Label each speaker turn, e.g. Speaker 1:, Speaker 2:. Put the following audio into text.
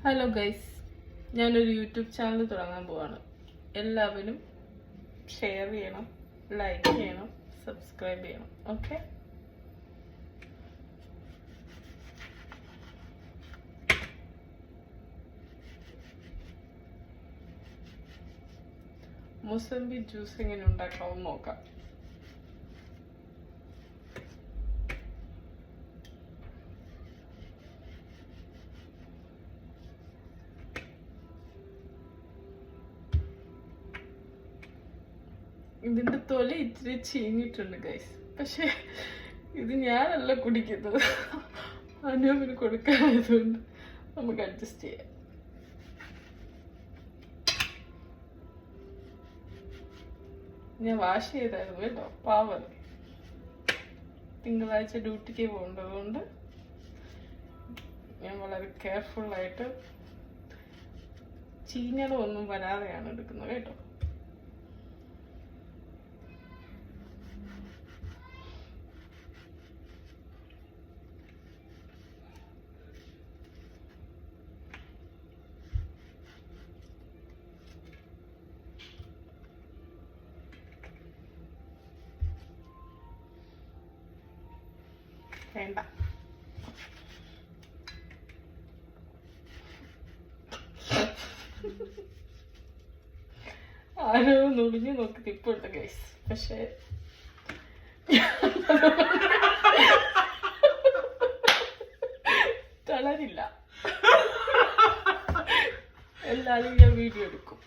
Speaker 1: Hello guys, ഞാനൊരു YouTube channel തുടങ്ങാൻ പോവാണ്. എല്ലാവരും ഷെയർ ചെയ്യണം, ലൈക്ക് ചെയ്യണം, സബ്സ്ക്രൈബ് ചെയ്യണം. ഓക്കെ? മുസംബി ജ്യൂസ് എങ്ങനെ ഉണ്ടാക്കാമെന്ന് നോക്കാം. ഇതിന്റെ തൊലി ഇത്തിരി ചീഞ്ഞിട്ടുണ്ട് ഗൈസ്, പക്ഷെ ഇത് ഞാനല്ല കുടിക്കുന്നത്, അനുവിന് കൊടുക്കാനായതുകൊണ്ട് നമുക്ക് അഡ്ജസ്റ്റ് ചെയ്യാം. ഞാൻ വാഷ് ചെയ്തായിരുന്നു കേട്ടോ, പാവം. തിങ്കളാഴ്ച ഡ്യൂട്ടിക്ക് പോകേണ്ടതുകൊണ്ട് ഞാൻ വളരെ കെയർഫുള്ളായിട്ട് ചീഞ്ഞളൊന്നും വരാതെയാണ് എടുക്കുന്നത് കേട്ടോ. വേണ്ട, ആരോ നുളിഞ്ഞു നോക്കി തിപ്പുണ്ട് ഗൈസ്, പക്ഷെ തളരില്ല. എല്ലാരും ഞാൻ വീഡിയോ എടുക്കും.